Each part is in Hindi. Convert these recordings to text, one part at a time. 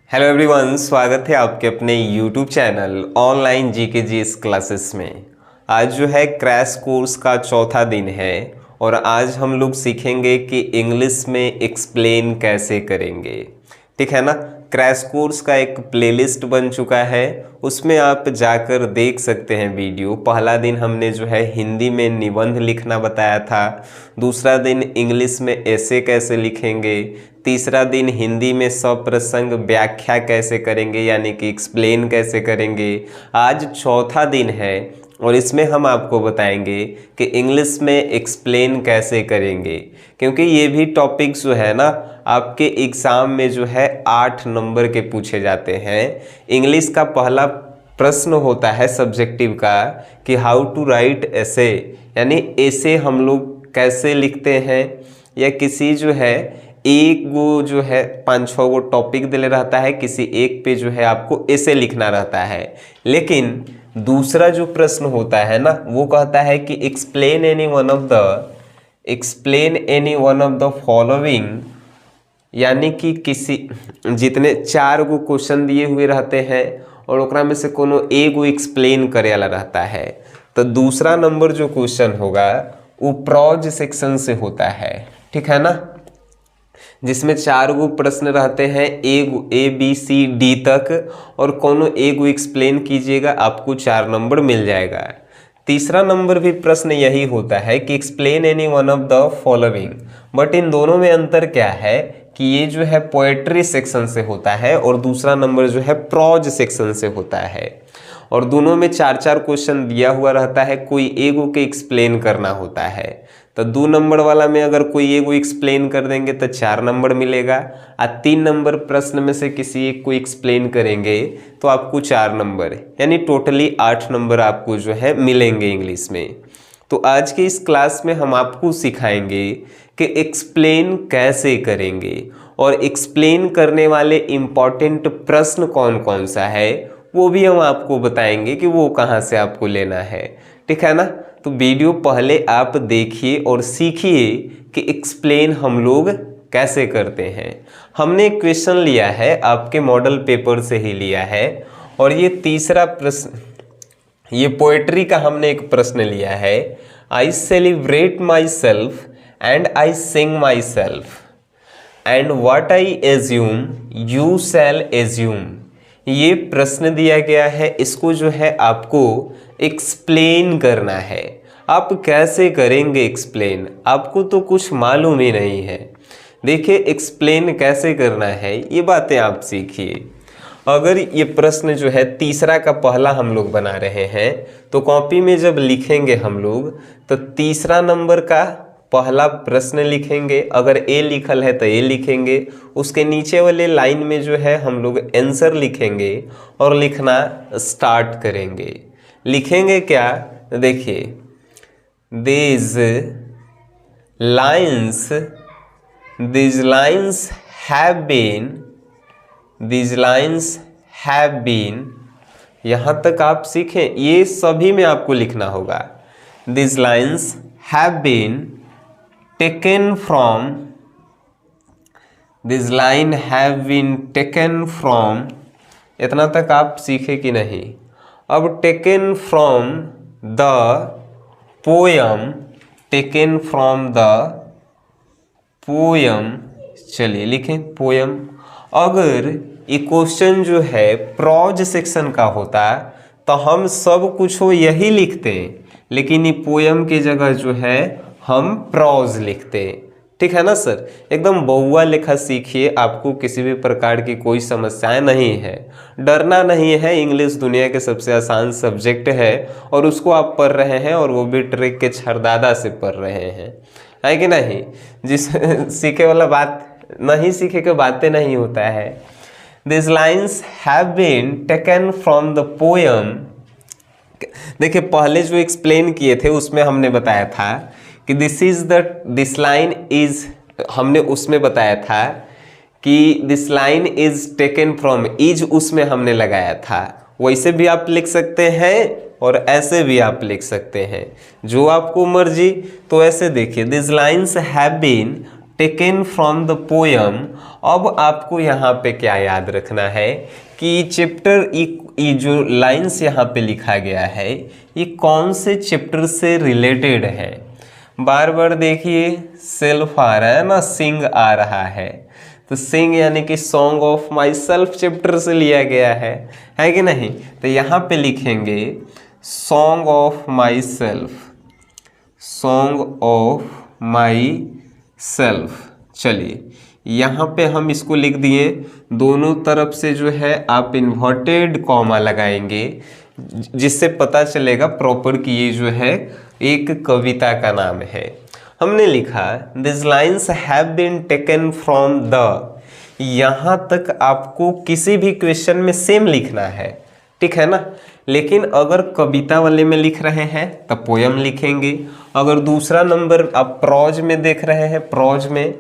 हेलो एवरीवन, स्वागत है आपके अपने YouTube channel online GK GS classes में। आज जो है क्रैश कोर्स का चौथा दिन है और आज हम लोग सीखेंगे कि इंग्लिश में एक्सप्लेन कैसे करेंगे। ठीक है ना। क्रैश कोर्स का एक प्लेलिस्ट बन चुका है, उसमें आप जाकर देख सकते हैं वीडियो। पहला दिन हमने जो है हिंदी में निबंध लिखना बताया था, दूसरा दिन इंग्लिश में ऐसे कैसे लिखेंगे, तीसरा दिन हिंदी में सप्रसंग व्याख्या कैसे करेंगे यानी कि एक्सप्लेन कैसे करेंगे। आज चौथा दिन है और इसमें हम आपको बताएंगे कि इंग्लिश में एक्सप्लेन कैसे करेंगे, क्योंकि ये भी टॉपिक्स जो है ना आपके एग्ज़ाम में जो है 8 नंबर के पूछे जाते हैं। इंग्लिश का पहला प्रश्न होता है सब्जेक्टिव का कि हाउ टू राइट ऐसे, यानी ऐसे हम लोग कैसे लिखते हैं, या किसी जो है एक वो जो है 5-6 वो टॉपिक दिले रहता है, किसी एक पे जो है आपको ऐसे लिखना रहता है। लेकिन दूसरा जो प्रश्न होता है ना वो कहता है कि explain any one of the following, यानी कि किसी जितने 4 गो क्वेश्चन दिए हुए रहते हैं और ओकरा में से कोनो एगो एक्सप्लेन करे वाला रहता है। तो दूसरा नंबर जो क्वेश्चन होगा वो प्रॉज सेक्शन से होता है। ठीक है ना, जिसमें 4 गो प्रश्न रहते हैं, A B C D तक, और कोनो एगो एक्सप्लेन कीजिएगा, आपको 4 नंबर मिल जाएगा। तीसरा नंबर भी प्रश्न यही होता है कि explain any one of the following, but in दोनों में अंतर क्या है कि ये जो है पोएट्री सेक्शन से होता है और दूसरा नंबर जो है प्रॉज सेक्शन से होता है, और दोनों में 4-4 क्वेश्चन दिया हुआ रहता है, कोई एगो के एक्सप्लेन करना होता है। तो 2 नंबर वाला में अगर कोई एगो एक्सप्लेन कर देंगे तो 4 नंबर मिलेगा, और 3 नंबर प्रश्न में से किसी एक को एक्सप्लेन करेंगे तो आपको 4 नंबर, यानी टोटली 8 नंबर आपको जो है मिलेंगे इंग्लिश में। तो आज के इस क्लास में हम आपको सिखाएंगे कि एक्सप्लेन कैसे करेंगे और एक्सप्लेन करने वाले इम्पॉर्टेंट प्रश्न कौन कौन सा है वो भी हम आपको बताएंगे कि वो कहाँ से आपको लेना है। ठीक है ना। तो वीडियो पहले आप देखिए और सीखिए कि एक्सप्लेन हम लोग कैसे करते हैं। हमने एक क्वेश्चन लिया है, आपके मॉडल पेपर से ही लिया है, और ये तीसरा प्रश्न, ये पोएट्री का हमने एक प्रश्न लिया है। I celebrate myself and I sing myself and what I assume you shall assume. ये प्रश्न दिया गया है, इसको जो है आपको एक्सप्लेन करना है। आप कैसे करेंगे एक्सप्लेन, आपको तो कुछ मालूम ही नहीं है। देखिए एक्सप्लेन कैसे करना है ये बातें आप सीखिए। अगर ये प्रश्न जो है तीसरा का पहला हम लोग बना रहे हैं तो कॉपी में जब लिखेंगे हम लोग तो तीसरा नंबर का पहला प्रश्न लिखेंगे, अगर ए लिखल है तो ए लिखेंगे, उसके नीचे वाले लाइन में जो है हम लोग आंसर लिखेंगे और लिखना स्टार्ट करेंगे। लिखेंगे क्या, देखिए these lines have been, यहाँ तक आप सीखें, ये सभी में आपको लिखना होगा। these lines have been taken from, इतना तक आप सीखे कि नहीं। अब taken from the poem, चलिए लिखें पोयम। अगर ये क्वेश्चन जो है प्रॉज सेक्शन का होता तो हम सब कुछ हो यही लिखते, लेकिन ये पोयम की जगह जो है हम प्रॉज लिखते। ठीक है ना सर, एकदम बउआ लेखा सीखिए, आपको किसी भी प्रकार की कोई समस्याएं नहीं है, डरना नहीं है। इंग्लिश दुनिया के सबसे आसान सब्जेक्ट है और उसको आप पढ़ रहे हैं, और वो भी ट्रिक के छरदादा से पढ़ रहे हैं, है कि नहीं। जिस सीखे वाला बात नहीं, सीखे के बातें नहीं होता है। This lines have been taken from the poem. देखिए पहले जो एक्सप्लेन किए थे उसमें हमने बताया था कि दिस लाइन इज, हमने उसमें बताया था कि this line is taken from, is उसमें हमने लगाया था। वैसे भी आप लिख सकते हैं और ऐसे भी आप लिख सकते हैं, जो आपको मर्जी। तो ऐसे देखिए, this lines have been taken from the poem. अब आपको यहाँ पे क्या याद रखना है कि चैप्टर, ये जो लाइंस यहाँ पे लिखा गया है ये कौन से चैप्टर से रिलेटेड है। बार बार देखिए सेल्फ आ रहा है ना, सिंग आ रहा है, तो सिंग यानी कि song of my self chapter से लिया गया है कि नहीं। तो यहाँ पे लिखेंगे song of my self, song of my self. चलिए यहाँ पे हम इसको लिख दिए, दोनों तरफ से जो है आप इन्वर्टेड कॉमा लगाएंगे जिससे पता चलेगा प्रॉपर कि ये जो है एक कविता का नाम है। हमने लिखा this lines have been taken from the, यहाँ तक आपको किसी भी क्वेश्चन में सेम लिखना है, ठीक है ना। लेकिन अगर कविता वाले में लिख रहे हैं तो पोयम लिखेंगे, अगर दूसरा नंबर आप प्रोज में देख रहे हैं, प्रोज में,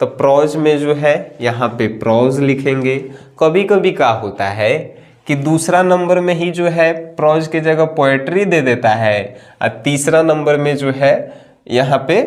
तो प्रोज में जो है यहाँ पे प्रोज लिखेंगे। कभी कभी क्या होता है कि दूसरा नंबर में ही जो है प्रोज की जगह पोएट्री दे देता है और तीसरा नंबर में जो है यहाँ पे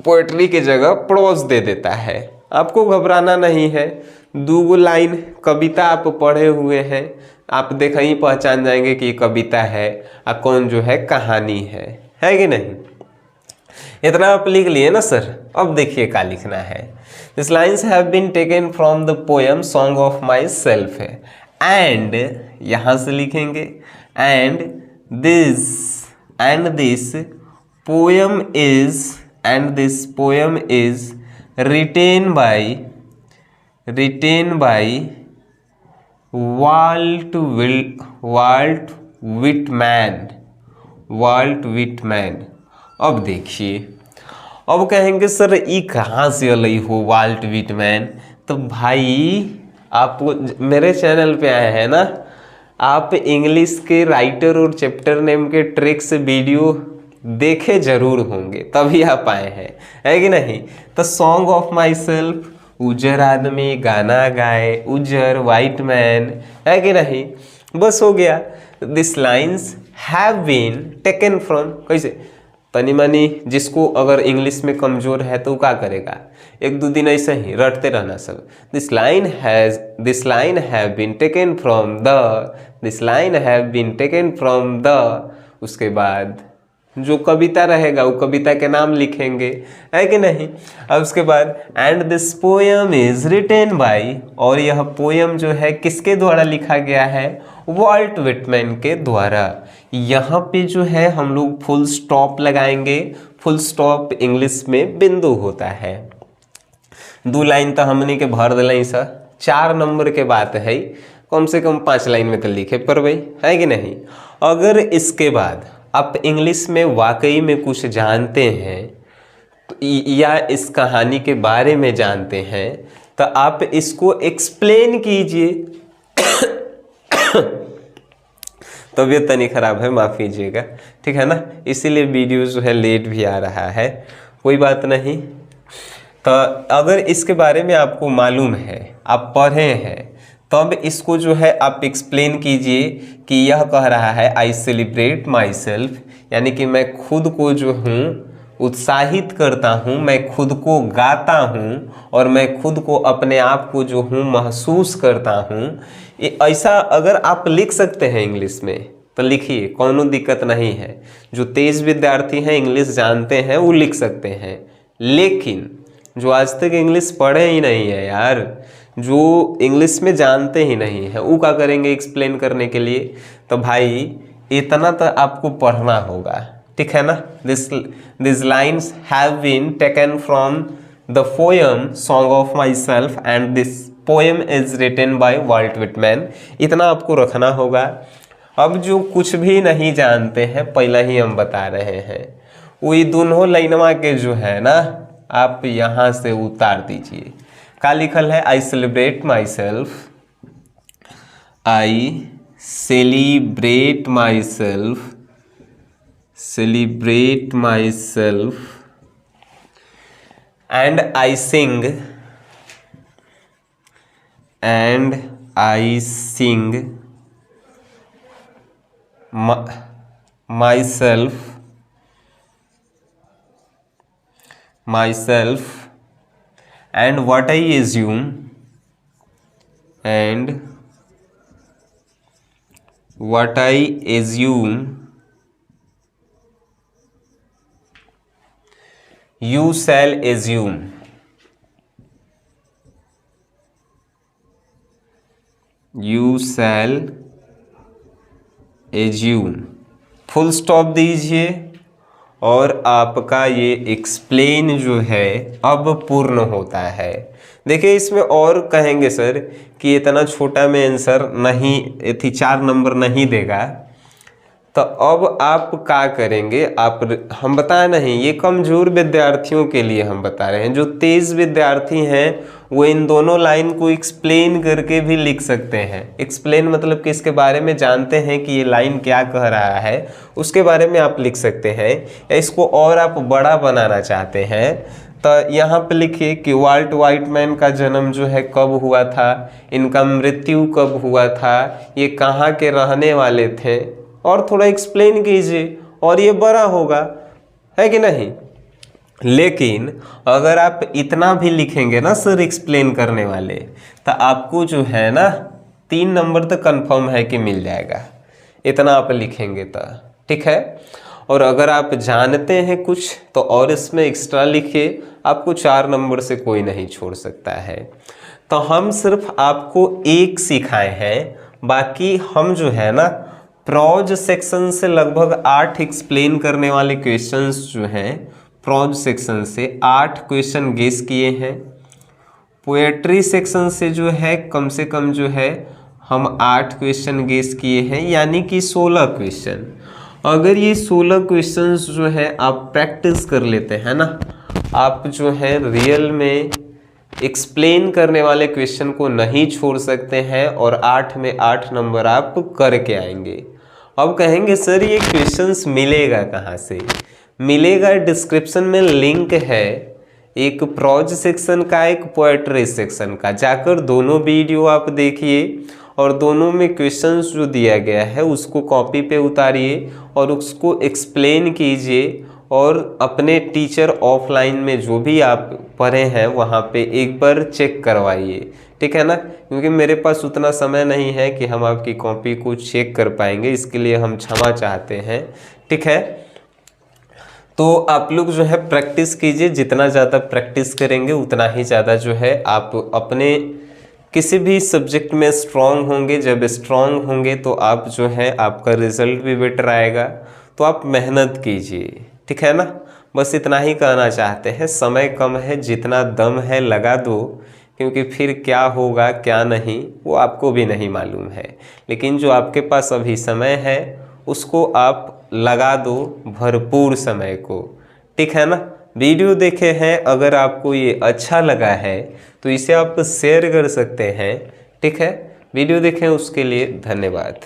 पोएट्री की जगह प्रोज दे देता है। आपको घबराना नहीं है, दो लाइन कविता आप पढ़े हुए हैं, आप देखा ही पहचान जाएंगे कि ये कविता है और कौन जो है कहानी है कि नहीं। इतना आप लिख लिए ना सर। अब देखिए क्या लिखना है, this lines have been taken from the poem song of myself है, एंड यहाँ से लिखेंगे and this poem is written by Walt Whitman. अब देखिए, अब कहेंगे सर ये कहाँ से अलई हो वाल्ट विटमैन। तो भाई आप मेरे चैनल पे आए हैं ना, आप इंग्लिश के राइटर और चैप्टर नेम के ट्रिक्स वीडियो देखे जरूर होंगे, तभी आप आए हैं, है कि नहीं। तो सॉन्ग ऑफ माई सेल्फ, उजर आदमी गाना गाए, उजर वाइट मैन, है कि नहीं, बस हो गया। This lines have been taken from, कैसे तनी मनी जिसको अगर इंग्लिश में कमजोर है तो क्या करेगा, एक दो दिन ऐसे ही रटते रहना सब। This line have been taken from the, this line have been taken from the, उसके बाद जो कविता रहेगा वो कविता के नाम लिखेंगे, है कि नहीं। अब उसके बाद and this poem is written by, और यह पोयम जो है किसके द्वारा लिखा गया है, वाल्ट विटमैन के द्वारा। यहाँ पे जो है हम लोग फुल स्टॉप लगाएंगे, फुल स्टॉप इंग्लिश में बिंदु होता है। दो लाइन तो हमने के भर दिलाई सर, 4 नंबर के बात है, कम से कम 5 लाइन में तो लिखे पर भाई, है कि नहीं। अगर इसके बाद आप इंग्लिश में वाकई में कुछ जानते हैं या इस कहानी के बारे में जानते हैं तो आप इसको एक्सप्लेन कीजिए। तबीयत तनी खराब है, माफ़ कीजिएगा, ठीक है ना, इसीलिए वीडियो जो है लेट भी आ रहा है, कोई बात नहीं। तो अगर इसके बारे में आपको मालूम है, आप पढ़े हैं, तब इसको जो है आप एक्सप्लेन कीजिए कि यह कह रहा है आई सेलिब्रेट माई सेल्फ, यानी कि मैं खुद को जो हूँ उत्साहित करता हूँ, मैं खुद को गाता हूँ और मैं खुद को अपने आप को जो हूँ महसूस करता हूँ। ऐसा अगर आप लिख सकते हैं इंग्लिश में तो लिखिए, कोनो दिक्कत नहीं है। जो तेज विद्यार्थी हैं, इंग्लिश जानते हैं, वो लिख सकते हैं। लेकिन जो आज तक इंग्लिश पढ़े ही नहीं है यार, जो इंग्लिश में जानते ही नहीं है, वो क्या करेंगे एक्सप्लेन करने के लिए। तो भाई इतना तो आपको पढ़ना होगा, ठीक है ना। This lines have been taken from the poem song of myself and this poem is written by Walt Whitman, इतना आपको रखना होगा। अब जो कुछ भी नहीं जानते हैं, पहला ही हम बता रहे हैं, वही दोनों लाइनवा के जो है ना, आप यहाँ से उतार दीजिए। क्या लिखल है, I celebrate myself, I celebrate myself, celebrate myself and I sing, and I sing myself and what I assume you shall assume. You shall assume. Full stop दीजिए और आपका ये एक्सप्लेन जो है अब पूर्ण होता है। देखिए इसमें और कहेंगे सर कि इतना छोटा में आंसर नहीं, 4 नंबर नहीं देगा, तो अब आप क्या करेंगे, हम बताए नहीं, ये कमज़ोर विद्यार्थियों के लिए हम बता रहे हैं। जो तेज़ विद्यार्थी हैं वो इन दोनों लाइन को एक्सप्लेन करके भी लिख सकते हैं। एक्सप्लेन मतलब कि इसके बारे में जानते हैं कि ये लाइन क्या कह रहा है, उसके बारे में आप लिख सकते हैं। या इसको और आप बड़ा बनाना चाहते हैं तो यहाँ पे लिखिए कि वाल्ट व्हाइटमैन का जन्म जो है कब हुआ था, इनका मृत्यु कब हुआ था, ये कहाँ के रहने वाले थे, और थोड़ा एक्सप्लेन कीजिए और ये बड़ा होगा, है कि नहीं। लेकिन अगर आप इतना भी लिखेंगे ना सर एक्सप्लेन करने वाले, तो आपको जो है ना 3 नंबर तो कंफर्म है कि मिल जाएगा, इतना आप लिखेंगे तो, ठीक है। और अगर आप जानते हैं कुछ तो और इसमें एक्स्ट्रा लिखिए, आपको 4 नंबर से कोई नहीं छोड़ सकता है। तो हम सिर्फ आपको एक सिखाए हैं, बाकी हम जो है ना प्रोज सेक्शन से लगभग 8 एक्सप्लेन करने वाले क्वेश्चंस जो हैं, प्रोज सेक्शन से 8 क्वेश्चन गेस किए हैं। पोएट्री सेक्शन से जो है कम से कम जो है हम 8 क्वेश्चन गेस किए हैं, यानी कि 16 क्वेश्चन। अगर ये 16 क्वेश्चंस जो है आप प्रैक्टिस कर लेते हैं ना, आप जो है रियल में एक्सप्लेन करने वाले क्वेश्चन को नहीं छोड़ सकते हैं और 8 में 8 नंबर आप करके आएंगे। अब कहेंगे सर ये क्वेश्चंस मिलेगा कहाँ से? मिलेगा डिस्क्रिप्शन में लिंक है, एक प्रोज सेक्शन का एक पोएट्री सेक्शन का, जाकर दोनों वीडियो आप देखिए और दोनों में क्वेश्चंस जो दिया गया है उसको कॉपी पे उतारिए और उसको एक्सप्लेन कीजिए और अपने टीचर ऑफलाइन में जो भी आप पढ़े हैं वहाँ पे एक बार चेक करवाइए, ठीक है ना। क्योंकि मेरे पास उतना समय नहीं है कि हम आपकी कॉपी को चेक कर पाएंगे, इसके लिए हम क्षमा चाहते हैं, ठीक है। तो आप लोग जो है प्रैक्टिस कीजिए, जितना ज़्यादा प्रैक्टिस करेंगे उतना ही ज़्यादा जो है आप अपने किसी भी सब्जेक्ट में स्ट्रॉन्ग होंगे। जब स्ट्रॉन्ग होंगे तो आप जो है आपका रिजल्ट भी बेटर आएगा। तो आप मेहनत कीजिए, ठीक है ना। बस इतना ही कहना चाहते हैं, समय कम है, जितना दम है लगा दो, क्योंकि फिर क्या होगा क्या नहीं वो आपको भी नहीं मालूम है। लेकिन जो आपके पास अभी समय है उसको आप लगा दो, भरपूर समय को, ठीक है ना। वीडियो देखे हैं, अगर आपको ये अच्छा लगा है तो इसे आप शेयर कर सकते हैं, ठीक है। वीडियो देखें उसके लिए धन्यवाद।